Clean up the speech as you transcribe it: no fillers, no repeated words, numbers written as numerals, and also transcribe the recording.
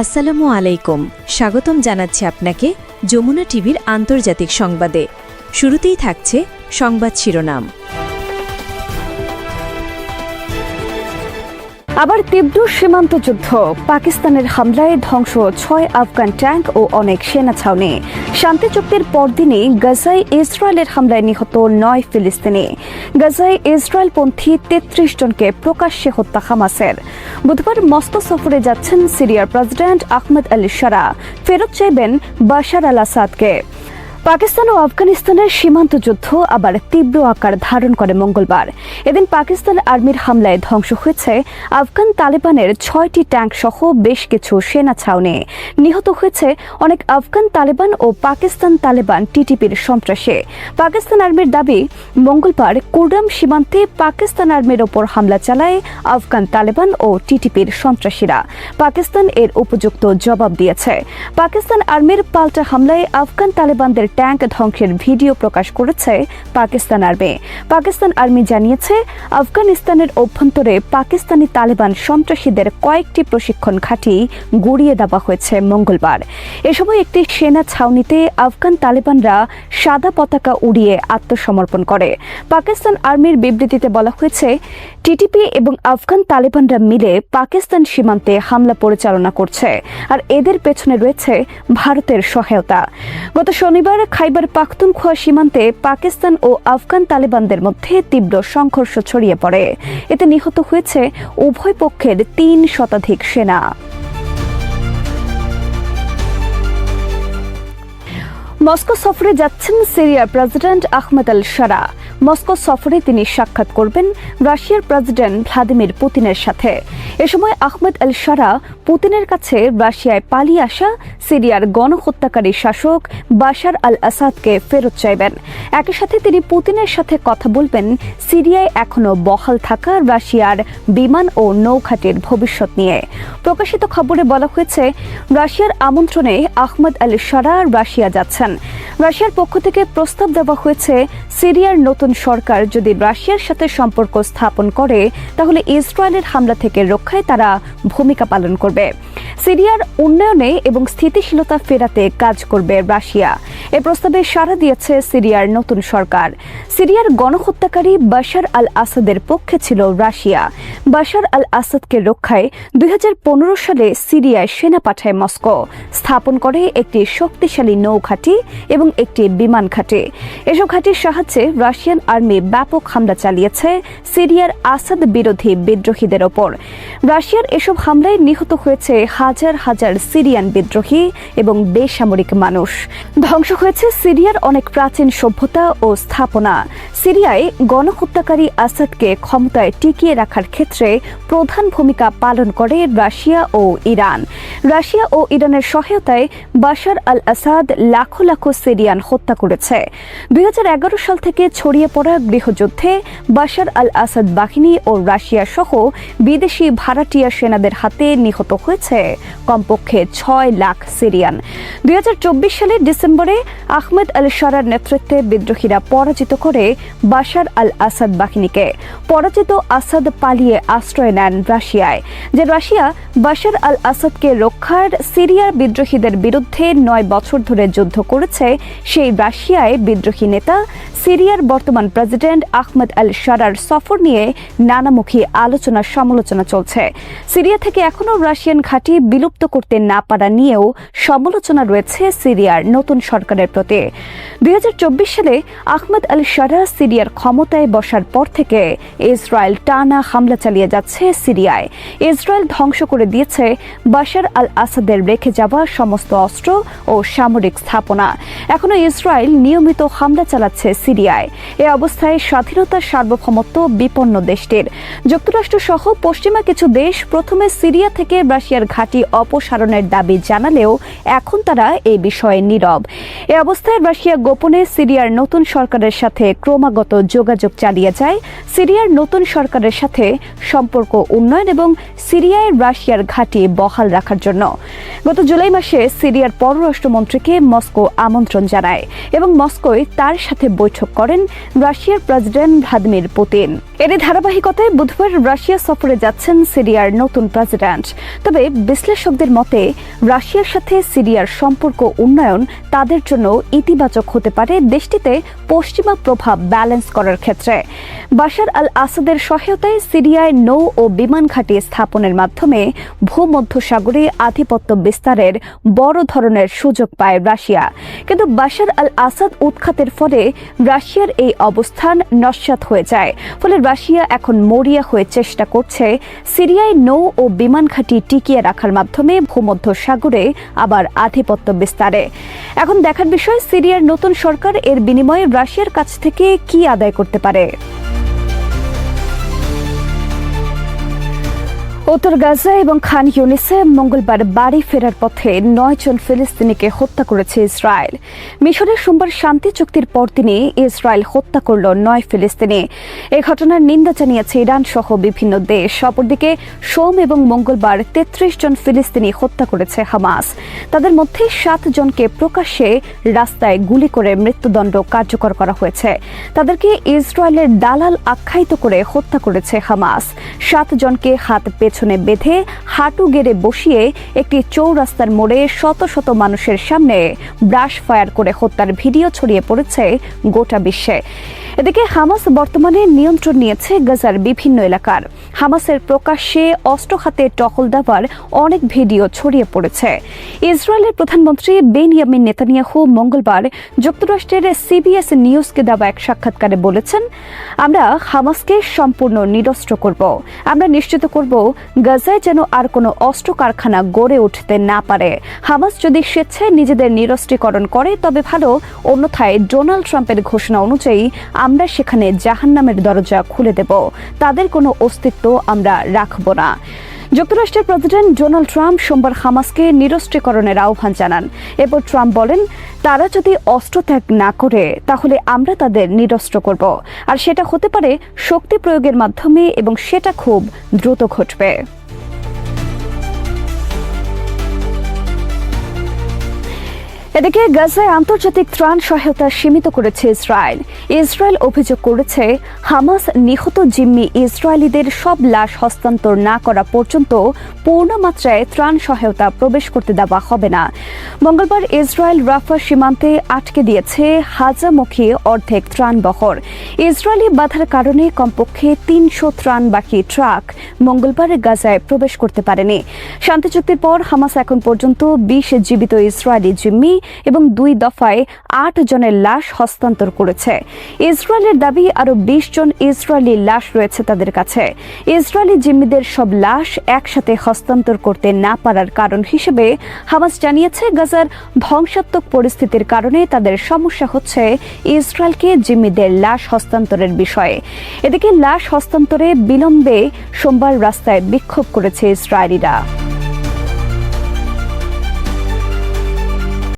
আসসালামু আলাইকুম। স্বাগতম জানাচ্ছি আপনাকে যমুনা টিভির আন্তর্জাতিক সংবাদে। শুরুতেই থাকছে সংবাদ শিরোনাম। আবার তীব্র সীমান্ত যুদ্ধ, পাকিস্তানের হামলায় ধ্বংস ৬ আফগান ট্যাঙ্ক ও অনেক সেনা ছাউনি। শান্তি চুক্তির পরদিনই গাজায় ইসরায়েলের হামলায় নিহত ৯ ফিলিস্তিনি। গাজায় ইসরায়েলপন্থী ৩৩ জনকে প্রকাশ্যে হত্যা হামাসের। বুধবার মস্কো সফরে যাচ্ছেন সিরিয়ার প্রেসিডেন্ট আহমেদ আল শারা, ফেরত চাইবেন বাশার আল আসাদকে। পাকিস্তান ও আফগানিস্তানের সীমান্ত যুদ্ধ আবার তীব্র আকার ধারণ করে মঙ্গলবার। এদিন পাকিস্তান আর্মির হামলায় ধ্বংস হয়েছে আফগান তালেবানের ৬টি ট্যাঙ্ক সহ বেশ কিছু সেনা ছাউনি। নিহত হয়েছে অনেক আফগান তালেবান ও পাকিস্তান তালেবান টিটিপির সন্ত্রাসী। পাকিস্তান আর্মির দাবি, মঙ্গলবার কুররাম সীমান্তে পাকিস্তান আর্মির ওপর হামলা চালায় আফগান তালেবান ও টিটিপির সন্ত্রাসীরা। পাকিস্তান এর উপযুক্ত জবাব দিয়েছে। পাকিস্তান আর্মির পাল্টা হামলায় আফগান তালেবানদের ট্যাঙ্ক ধ্বংসের ভিডিও প্রকাশ করেছে পাকিস্তান আর্মি। পাকিস্তান আর্মি জানিয়েছে, আফগানিস্তানের অভ্যন্তরে পাকিস্তানি তালেবান সন্ত্রাসীদের কয়েকটি প্রশিক্ষণ ঘাঁটি গুড়িয়ে দেওয়া হয়েছে মঙ্গলবার। এ সময় একটি সেনা ছাউনিতে আফগান তালেবানরা সাদা পতাকা উড়িয়ে আত্মসমর্পণ করে। পাকিস্তান আর্মির বিবৃতিতে বলা হয়েছে, টিটিপি এবং আফগান তালেবানরা মিলে পাকিস্তান সীমান্তে হামলা পরিচালনা করছে, আর এদের পেছনে রয়েছে ভারতের সহায়তা। গত শনিবার খাইবার পাখতুনখোয়া সীমান্তে পাকিস্তান ও আফগান তালেবানদের মধ্যে তীব্র সংঘর্ষ ছড়িয়ে পড়ে। এতে নিহত হয়েছে উভয় পক্ষের ৩ শতাধিক সেনা। মস্কো সফরে যাচ্ছেন সিরিয়ার প্রেসিডেন্ট আহমেদ আল শারা। মস্কো সফরে তিনি সাক্ষাৎ করবেন রাশিয়ার প্রেসিডেন্ট ভ্লাদিমির পুতিনের সাথে। এ সময় আহমেদ আল শারা পুতিনের কাছে রাশিয়ায় পালিয়ে আসা সিরিয়ার গণহত্যাকারী শাসক বাশার আল আসাদকে ফেরত চাইবেন। একই সাথে তিনি পুতিনের সাথে কথা বলবেন সিরিয়ায় এখনও বহাল থাকা রাশিয়ার বিমান ও নৌঘাটির ভবিষ্যৎ নিয়ে। প্রকাশিত খবরে বলা হয়েছে, রাশিয়ার আমন্ত্রণে আহমেদ আল শারা রাশিয়া যাচ্ছেন। রাশিয়ার পক্ষ থেকে প্রস্তাব দেওয়া হয়েছে, সিরিয়ার নতুন সরকার যদি রাশিয়ার সাথে সম্পর্ক স্থাপন করে তাহলে ইসরায়েলের হামলা থেকে রক্ষায় তারা ভূমিকা পালন করবে। সিরিয়ার উন্নয়নে এবং স্থিতিশীলতা ফেরাতে কাজ করবে রাশিয়া। এ প্রস্তাবে সাড়া দিয়েছে সিরিয়ার নতুন সরকার। সিরিয়ার গণহত্যাকারী বাশার আল আসাদের পক্ষে ছিল রাশিয়া। বাশার আল আসাদকে রক্ষায় ২০১৫ সালে সিরিয়ায় সেনা পাঠায় মস্কো, স্থাপন করে একটি শক্তিশালী নৌঘাঁটি এবং একটি বিমান ঘাঁটি। এসব ঘাঁটির সাহায্যে রাশিয়ান আর্মি ব্যাপক হামলা চালিয়েছে সিরিয়ার আসাদ বিরোধী বিদ্রোহীদের ওপর। রাশিয়ার এসব হামলায় নিহত হয়েছে হাজার হাজার সিরিয়ান বিদ্রোহী এবং বেসামরিক মানুষ। ধ্বংস হয়েছে সিরিয়ার অনেক প্রাচীন সভ্যতা ও স্থাপনা। সিরিয়ায় গণহত্যাকারী আসাদকে ক্ষমতায় টিকিয়ে রাখার ক্ষেত্রে প্রধান ভূমিকা পালন করে রাশিয়া ও ইরান। রাশিয়া ও ইরানের সহায়তায় বাশার আল আসাদ লাখো লাখো সিরিয়ান হত্যা করেছে। ২০১১ সাল থেকে ছড়িয়ে পড়া গৃহযুদ্ধে বাশার আল আসাদ বাহিনী ও রাশিয়া সহ বিদেশি ভাড়াটিয়া সেনাদের হাতে নিহত হয়েছে কমপক্ষে ৬ লাখ সিরিয়ান। ২০২৪ সালের ডিসেম্বরে আহমেদ আল শারার নেতৃত্বে বিদ্রোহীরা পরাজিত করে বাশার আল আসাদ বাহিনীকে। পরাজিত আসাদ পালিয়ে আশ্রয় নেন রাশিয়ায়। যে রাশিয়া বাশার আল আসাদকে রক্ষার সিরিয়ার বিদ্রোহীদের বিরুদ্ধে ৯ বছর ধরে যুদ্ধ করেছে, সেই রাশিয়ায় বিদ্রোহী নেতা সিরিয়ার বর্তমান প্রেসিডেন্ট আহমেদ আল শারার সফর নিয়ে নানামুখী আলোচনা সমালোচনা চলছে। সিরিয়া থেকে এখনও রাশিয়ান ঘাঁটি বিলুপ্ত করতে না পারা নিয়েও সমালোচনা রয়েছে সিরিয়ার নতুন সরকারের প্রতি। ২০২৪ সালে আহমেদ আল শারা সিরিয়ার ক্ষমতায় বসার পর থেকে ইসরায়েল টানা হামলা চালিয়ে যাচ্ছে সিরিয়ায়। ইসরায়েল ধ্বংস করে দিয়েছে বাশার আল আসাদের রেখে যাওয়া সমস্ত অস্ত্র ও সামরিক স্থাপনা। এখনও ইসরায়েল নিয়মিত হামলা চালাচ্ছে সিরিয়ায়। এ অবস্থায় স্বাধীনতার সার্বভৌমত্ব বিপন্ন দেশটির। যুক্তরাষ্ট্র সহ পশ্চিমা কিছু দেশ প্রথমে সিরিয়া থেকে রাশিয়ার ঘাঁটি অপসারণের দাবি জানালেও এখন তারা এই বিষয়ে নীরব। এ অবস্থায় রাশিয়া গোপনে সিরিয়ার নতুন সরকারের সাথে ক্রমাগত যোগাযোগ চালিয়ে যায় সিরিয়ার নতুন সরকারের সাথে সম্পর্ক উন্নয়ন এবং সিরিয়ায় রাশিয়ার ঘাঁটি বহাল রাখার জন্য। গত জুলাই মাসে সিরিয়ার পররাষ্ট্রমন্ত্রীকে মস্কো আমন্ত্রণ জানায় এবং মস্কোয় তার সাথে বৈঠক করেন রাশিয়ার প্রেসিডেন্ট ভ্লাদিমির পুতিন। এরই ধারাবাহিকতায় বুধবার রাশিয়া সফরে যাচ্ছেন সিরিয়ার নতুন প্রেসিডেন্ট। তবে বিশ্লেষকদের মতে রাশিয়ার সাথে সিরিয়ার সম্পর্ক উন্নয়ন তাদের জন্য ইতিবাচক হতে পারে দেশটিতে পশ্চিমা প্রভাব ব্যালেন্স করার ক্ষেত্রে। বাশার আল আসাদের সহায়তায় সিরিয়ায় নৌ ও বিমান ঘাঁটি স্থাপনের মাধ্যমে ভূমধ্যসাগরে আধিপত্য বিস্তারের বড় ধরনের সুযোগ পায় রাশিয়া। কিন্তু বাশার আল আসাদ উৎখাতের ফলে রাশিয়ার এই অবস্থান নস্যাৎ হয়ে যায়। ফলে রাশিয়া এখন মরিয়া হয়ে চেষ্টা করছে সিরিয়ায় নৌ ও বিমান ঘাঁটি টিকিয়ে রাখার মাধ্যমে ভূমধ্যসাগরে আবার আধিপত্য বিস্তারে। এখন দেখার বিষয় সিরিয়ার নতুন সরকার এর বিনিময়ে রাশিয়ার কাছ থেকে কি আদায় করতে পারে। উত্তর গাজা এবং খান ইউনিসে মঙ্গলবার বাড়ি ফেরার পথে 9 জন ফিলিস্তিনিকে হত্যা করেছে ইসরায়েল। মিশরের সোমবার শান্তি চুক্তির পরদিনই ইসরায়েল হত্যা করল 9 ফিলিস্তিনি। এই ঘটনার নিন্দা জানিয়েছে ইরান সহ বিভিন্ন দেশ। অপরদিকে সোম এবং মঙ্গলবার 33 জন ফিলিস্তিনি হত্যা করেছে হামাস। তাদের মধ্যে 7 জনকে প্রকাশ্যে রাস্তায় গুলি করে মৃত্যুদণ্ড কার্যকর করা হয়েছে। তাদেরকে ইসরায়েলের দালাল আখ্যায়িত করে হত্যা করেছে হামাস। 7 জনকে হাত পেছনে বেঁধে হাঁটু গেড়ে বসিয়ে একটি চৌরাস্তার মোড়ে শত শত মানুষের সামনে ব্রাশ ফায়ার করে হত্যার ভিডিও ছড়িয়ে পড়েছে গোটা বিশ্বে। এদিকে হামাস বর্তমানে নিয়ন্ত্রণ নিয়েছে গাজার বিভিন্ন এলাকার। হামাসের প্রকাশ্যে অস্ত্র হাতে টহল দেওয়ার অনেক ভিডিও ছড়িয়ে পড়েছে। ইসরায়েলের প্রধানমন্ত্রী বেনিয়ামিন নেতানিয়াহু মঙ্গলবার যুক্তরাষ্ট্রের সিবিএস নিউজকে দেওয়া এক সাক্ষাৎকারে বলেছেন, আমরা হামাসকে সম্পূর্ণ নিরস্ত্র করব। আমরা নিশ্চিত করব গাজায় যেন আর কোনো অস্ত্র কারখানা গড়ে উঠতে না পারে। হামাস যদি স্বেচ্ছায় নিজেদের নিরস্ত্রীকরণ করে তবে ভালো, অন্যথায় ডোনাল্ড ট্রাম্পের ঘোষণা অনুযায়ী আমরা সেখানে জাহান্নামের দরজা খুলে দেব। তাদের কোনো অস্তিত্ব আমরা রাখব না। যুক্তরাষ্ট্রের প্রেসিডেন্ট ডোনাল্ড ট্রাম্প সোমবার হামাসকে নিরস্ত্রীকরণের আহ্বান জানান। এরপর ট্রাম্প বলেন, তারা যদি অস্ত্র ত্যাগ না করে তাহলে আমরা তাদের নিরস্ত্র করব। আর সেটা হতে পারে শক্তি প্রয়োগের মাধ্যমে এবং সেটা খুব দ্রুত ঘটবে। এদিকে গাজায় আন্তর্জাতিক ত্রাণ সহায়তা সীমিত করেছে ইসরায়েল। ইসরায়েল অভিযোগ করেছে হামাস নিহত জিম্মি ইসরায়েলিদের সব লাশ হস্তান্তর না করা পর্যন্ত পূর্ণ মাত্রায় ত্রাণ সহায়তা প্রবেশ করতে দেওয়া হবে না। মঙ্গলবার ইসরায়েল রাফা সীমান্তে আটকে দিয়েছে হাজামুখী অর্ধেক ত্রাণবহর। ইসরায়েলি বাধার কারণে কমপক্ষে 300 ত্রাণবাহী ট্রাক মঙ্গলবার গাজায় প্রবেশ করতে পারেনি। শান্তি চুক্তির পর হামাস এখন পর্যন্ত 20 জীবিত ইসরায়েলি জিম্মি এবং 2 দফায় 8 জনের লাশ হস্তান্তর করেছে। ইসরায়েলের দাবি আরো 20 জন ইসরায়েলি লাশ রয়েছে তাদের কাছে। ইসরায়েলি জিম্মিদের সব লাশ একসাথে হস্তান্তর করতে না পারার কারণ হিসেবে হামাস জানিয়েছে গাজার ধ্বংসাত্মক পরিস্থিতির কারণে তাদের সমস্যা হচ্ছে ইসরায়েলকে জিম্মিদের লাশ হস্তান্তরের বিষয়ে। এদিকে লাশ হস্তান্তরে বিলম্বে সোমবার রাস্তায় বিক্ষোভ করেছে ইসরায়েলিরা।